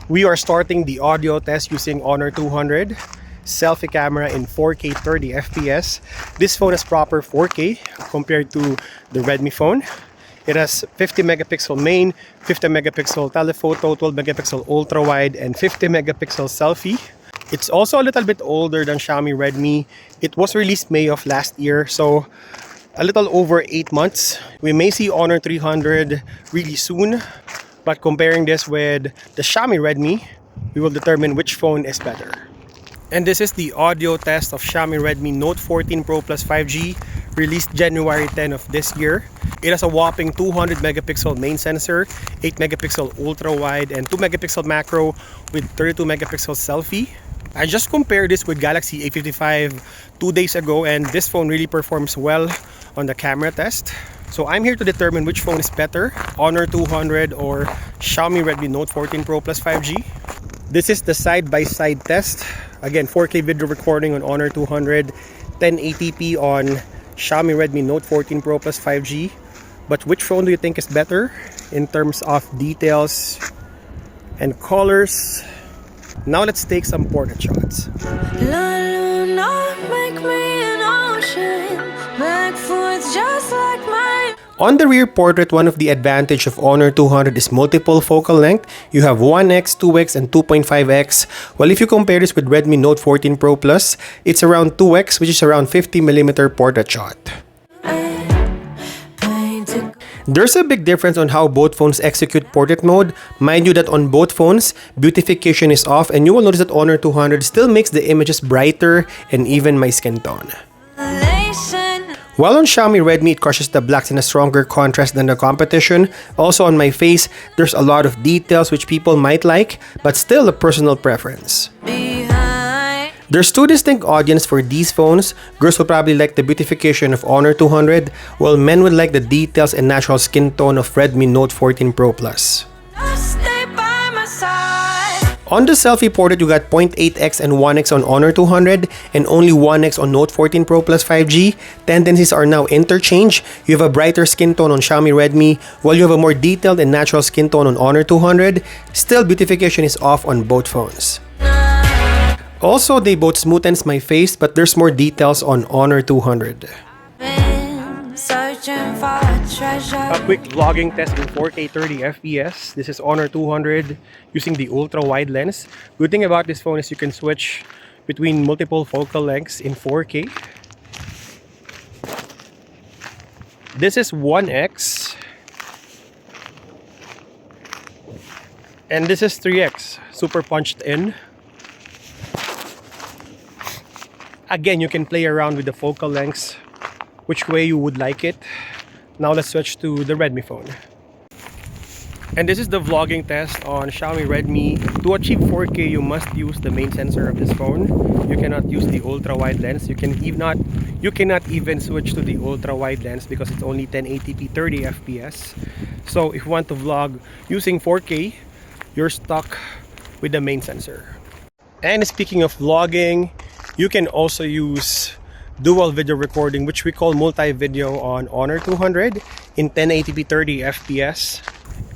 We are starting the audio test using Honor 200 selfie camera in 4K 30 FPS. This phone has proper 4K compared to the Redmi phone. It has 50 megapixel main, 50 megapixel telephoto, 12 megapixel ultra wide, and 50 megapixel selfie. It's also a little bit older than Xiaomi Redmi. It was released May of last year, so a little over 8 months. We may see Honor 300 really soon, but comparing this with the Xiaomi Redmi, we will determine which phone is better. And this is the audio test of Xiaomi Redmi Note 14 Pro Plus 5G, released January 10 of this year. It has a whopping 200 megapixel main sensor, 8 megapixel ultra wide, and 2 megapixel macro with 32 megapixel selfie. I just compared this with Galaxy A55 2 days ago, and this phone really performs well on the camera test. So I'm here to determine which phone is better, Honor 200 or Xiaomi Redmi Note 14 Pro Plus 5G. This is the side-by-side test. Again, 4K video recording on Honor 200, 1080p on Xiaomi Redmi Note 14 Pro Plus 5G. But which phone do you think is better in terms of details and colors? Now let's take some portrait shots. La Luna, make me an ocean, backwards just like mine. On the rear portrait, one of the advantage of Honor 200 is multiple focal length. You have 1x, 2x, and 2.5x. While if you compare this with Redmi Note 14 Pro Plus, it's around 2x, which is around 50mm portrait shot. There's a big difference on how both phones execute portrait mode. Mind you that on both phones, beautification is off, and you will notice that Honor 200 still makes the images brighter and even my skin tone. While on Xiaomi Redmi, it crushes the blacks in a stronger contrast than the competition. Also on my face, there's a lot of details which people might like, but still a personal preference. There's two distinct audiences for these phones. Girls will probably like the beautification of Honor 200, while men would like the details and natural skin tone of Redmi Note 14 Pro Plus. On the selfie portrait, you got 0.8x and 1x on Honor 200 and only 1x on Note 14 Pro Plus 5G. Tendencies are now interchanged. You have a brighter skin tone on Xiaomi Redmi, while you have a more detailed and natural skin tone on Honor 200. Still, beautification is off on both phones. Also, they both smoothen my face, but there's more details on Honor 200. A quick vlogging test in 4K 30 FPS. This is Honor 200 using the ultra wide lens. Good thing about this phone is you can switch between multiple focal lengths in 4K. This is 1x and this is 3x, super punched in. Again, you can play around with the focal lengths which way you would like it. Now let's switch to the Redmi phone. And this is the vlogging test on Xiaomi Redmi. To achieve 4K, you must use the main sensor of this phone. You cannot use the ultra wide lens. You cannot even switch to the ultra wide lens because it's only 1080p 30 FPS. So if you want to vlog using 4K, you're stuck with the main sensor. And speaking of vlogging, you can also use dual video recording, which we call multi-video on Honor 200 in 1080p 30 FPS.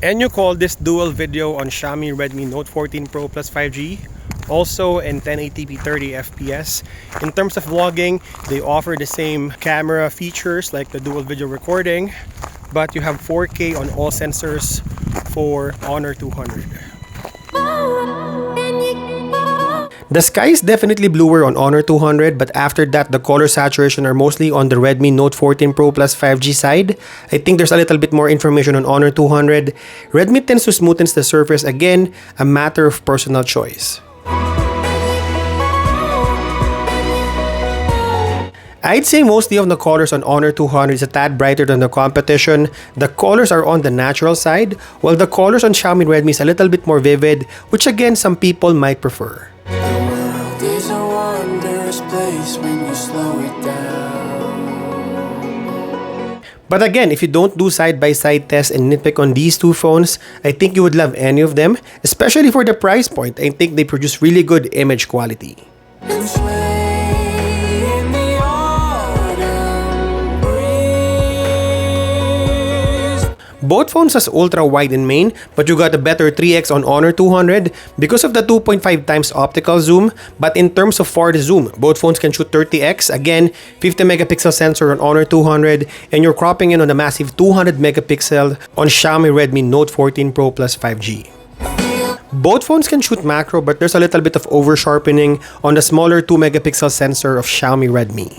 And you call this dual video on Xiaomi Redmi Note 14 Pro Plus 5G, also in 1080p 30 FPS. In terms of vlogging, they offer the same camera features like the dual video recording, but you have 4K on all sensors for Honor 200. The sky is definitely bluer on Honor 200, but after that, the color saturation are mostly on the Redmi Note 14 Pro Plus 5G side. I think there's a little bit more information on Honor 200. Redmi tends to smoothen the surface, again, a matter of personal choice. I'd say mostly of the colors on Honor 200 is a tad brighter than the competition. The colors are on the natural side, while the colors on Xiaomi Redmi is a little bit more vivid, which again, some people might prefer. It's a wondrous place when you slow it down. But again, if you don't do side-by-side tests and nitpick on these two phones, I think you would love any of them, especially for the price point. I think they produce really good image quality. Both phones has ultra wide in main, but you got a better 3x on Honor 200 because of the 2.5 times optical zoom. But in terms of far the zoom, both phones can shoot 30x, again 50 megapixel sensor on Honor 200, and you're cropping in on a massive 200 megapixel on Xiaomi Redmi Note 14 Pro Plus 5G. Both phones can shoot macro, but there's a little bit of over sharpening on the smaller 2 megapixel sensor of Xiaomi Redmi.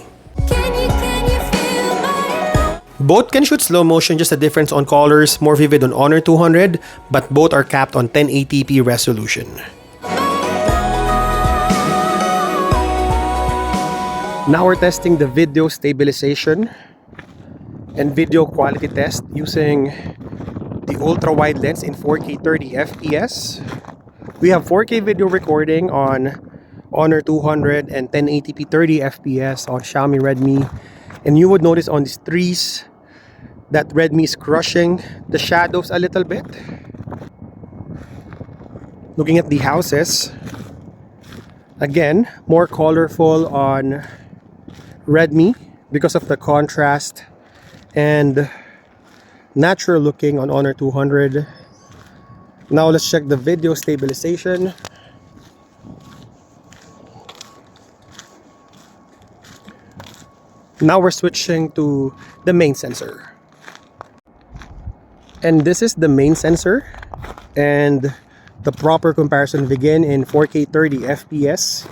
Both can shoot slow motion, just a difference on colors, more vivid on Honor 200, but both are capped on 1080p resolution. Now we're testing the video stabilization and video quality test using the ultra wide lens in 4K 30 FPS. We have 4K video recording on Honor 200 and 1080p 30 FPS on Xiaomi Redmi. And you would notice on these trees that Redmi is crushing the shadows a little bit. Looking at the houses, again, more colorful on Redmi because of the contrast, and natural looking on Honor 200. Now let's check the video stabilization. Now we're switching to the main sensor. And this is the main sensor, and the proper comparison begin in 4K 30 FPS.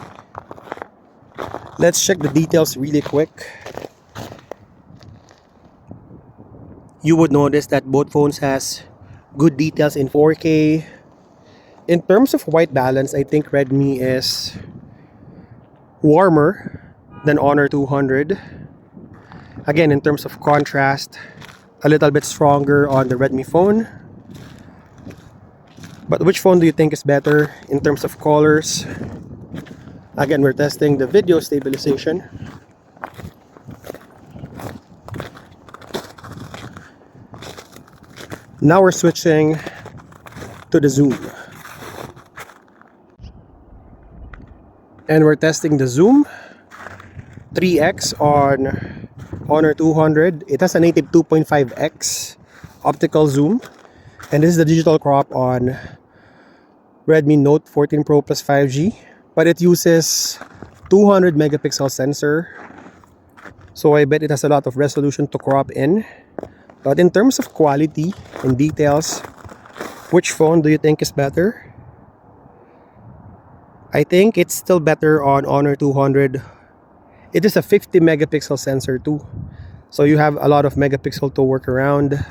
Let's check the details really quick. You would notice that both phones has good details in 4K. In terms of white balance, I think Redmi is warmer than Honor 200. Again, in terms of contrast, a little bit stronger on the Redmi phone. But which phone do you think is better in terms of colors? Again, we're testing the video stabilization. Now we're switching to the zoom. And we're testing the zoom. 3x on Honor 200. It has a native 2.5x optical zoom, and this is the digital crop on Redmi Note 14 Pro Plus 5G, but it uses 200 megapixel sensor, so I bet it has a lot of resolution to crop in. But in terms of quality and details, which phone do you think is better? I think it's still better on Honor 200. It is a 50 megapixel sensor too, so you have a lot of megapixel to work around.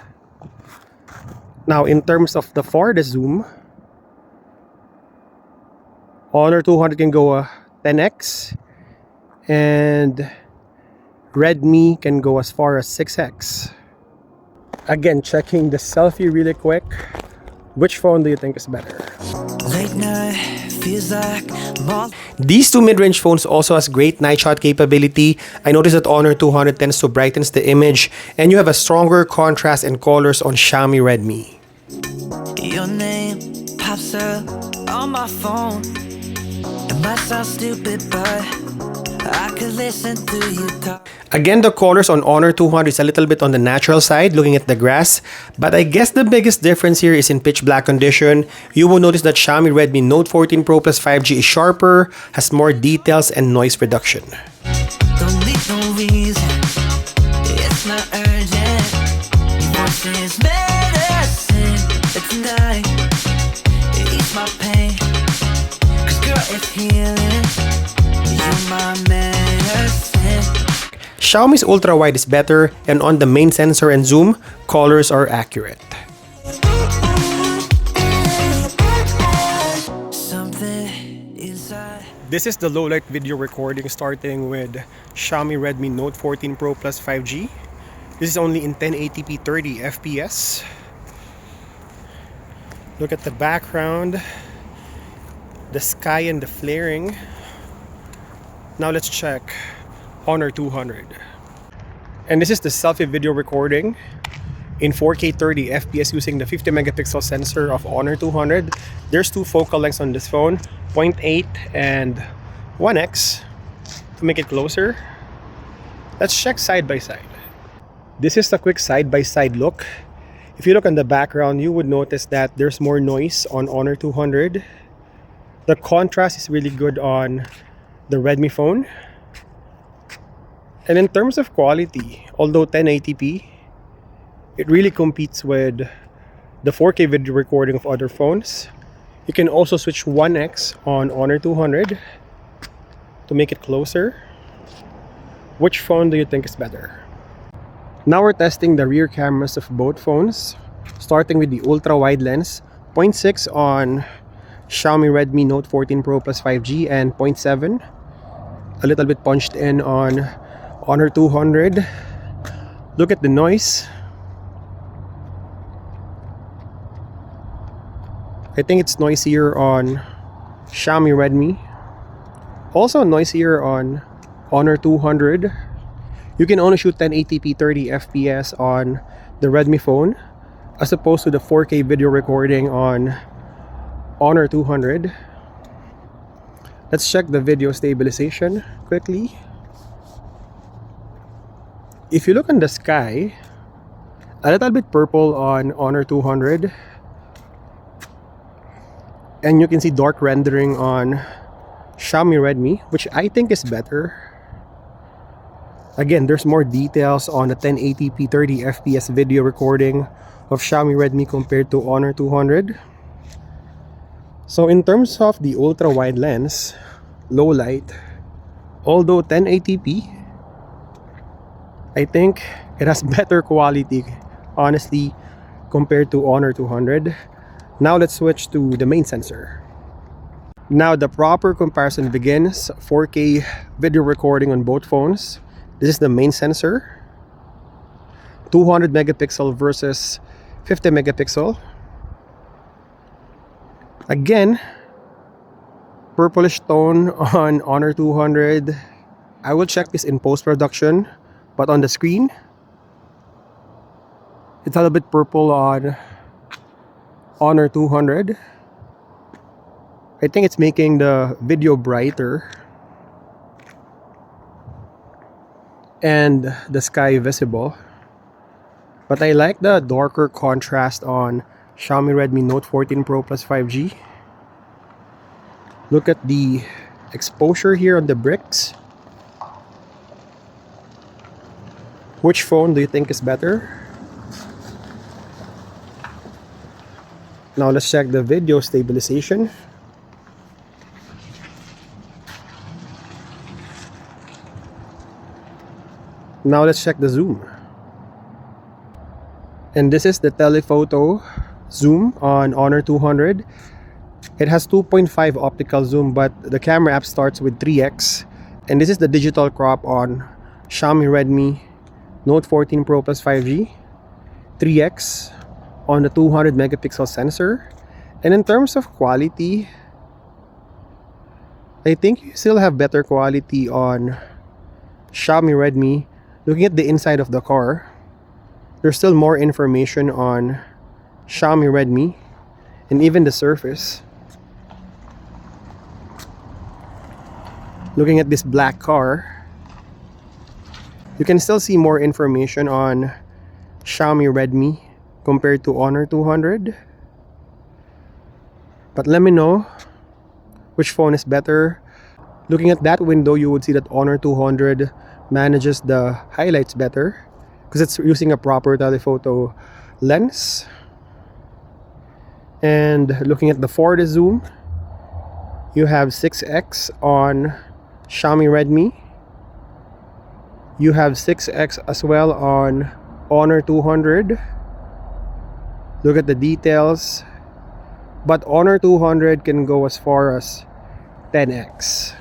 Now in terms of the farthest zoom, Honor 200 can go 10x, and Redmi can go as far as 6x. Again, checking the selfie really quick. Which phone do you think is better? Late night feels like These two mid-range phones also has great night shot capability. I noticed that Honor 200 tends to brighten the image, and you have a stronger contrast and colors on Xiaomi Redmi. your name pops up on my phone. It might sound stupid, but I could listen to you talk. Again, the colors on Honor 200 is a little bit on the natural side, looking at the grass. But I guess the biggest difference here is in pitch black condition. You will notice that Xiaomi Redmi Note 14 Pro Plus 5G is sharper, has more details and noise reduction. Don't need no reason, it's not urgent. Emotion is medicine, it's night, it eats my pain. Cause girl, it's healing, you're my medicine. Xiaomi's ultra-wide is better, and on the main sensor and zoom, colors are accurate. This is the low-light video recording starting with Xiaomi Redmi Note 14 Pro Plus 5G. This is only in 1080p 30 FPS. Look at the background, the sky and the flaring. Now let's check Honor 200. And this is the selfie video recording in 4K 30 FPS using the 50 megapixel sensor of Honor 200. There's two focal lengths on this phone, 0.8 and 1x. To make it closer, let's check side by side. This is a quick side by side look. If you look on the background, you would notice that there's more noise on Honor 200. The contrast is really good on the Redmi phone. And in terms of quality, although 1080p, it really competes with the 4K video recording of other phones. You can also switch 1x on Honor 200 to make it closer. Which phone do you think is better? Now we're testing the rear cameras of both phones, starting with the ultra-wide lens, 0.6 on Xiaomi Redmi Note 14 Pro Plus 5G and 0.7, a little bit punched in on Honor 200. Look at the noise. I think it's noisier on Xiaomi Redmi. Also noisier on Honor 200. You can only shoot 1080p 30 FPS on the Redmi phone as opposed to the 4K video recording on Honor 200. Let's check the video stabilization quickly. If you look in the sky, a little bit purple on Honor 200, and you can see dark rendering on Xiaomi Redmi, which I think is better. Again, there's more details on the 1080p 30 FPS video recording of Xiaomi Redmi compared to Honor 200. So in terms of the ultra wide lens, low light, although 1080p, I think it has better quality, honestly, compared to Honor 200. Now let's switch to the main sensor. Now the proper comparison begins. 4K video recording on both phones. This is the main sensor, 200 megapixel versus 50 megapixel. Again, purplish tone on Honor 200. I will check this in post-production, but on the screen, it's a little bit purple on Honor 200. I think it's making the video brighter and the sky visible, but I like the darker contrast on Xiaomi Redmi Note 14 Pro Plus 5G. Look at the exposure here on the bricks. Which phone do you think is better? Now let's check the video stabilization. Now let's check the zoom. And this is the telephoto zoom on Honor 200. It has 2.5 optical zoom, but the camera app starts with 3x. And this is the digital crop on Xiaomi Redmi Note 14 Pro Plus 5G. 3x on the 200 megapixel sensor. And in terms of quality, I think you still have better quality on Xiaomi Redmi. Looking at the inside of the car, there's still more information on Xiaomi Redmi, and even the surface. Looking at this black car, you can still see more information on Xiaomi Redmi compared to Honor 200. But let me know which phone is better. Looking at that window, you would see that Honor 200 manages the highlights better because it's using a proper telephoto lens. And looking at the 4D zoom, you have 6x on Xiaomi Redmi. You have 6x as well on Honor 200. Look at the details. But Honor 200 can go as far as 10x.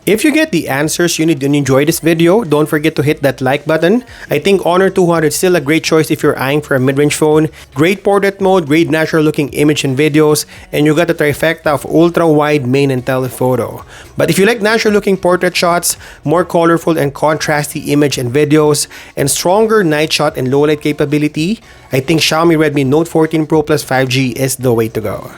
If you get the answers you need and enjoy this video, don't forget to hit that like button. I think Honor 200 is still a great choice if you're eyeing for a mid-range phone. Great portrait mode, great natural looking image and videos, and you got the trifecta of ultra-wide main and telephoto. But if you like natural looking portrait shots, more colorful and contrasty image and videos, and stronger night shot and low light capability, I think Xiaomi Redmi Note 14 Pro Plus 5G is the way to go.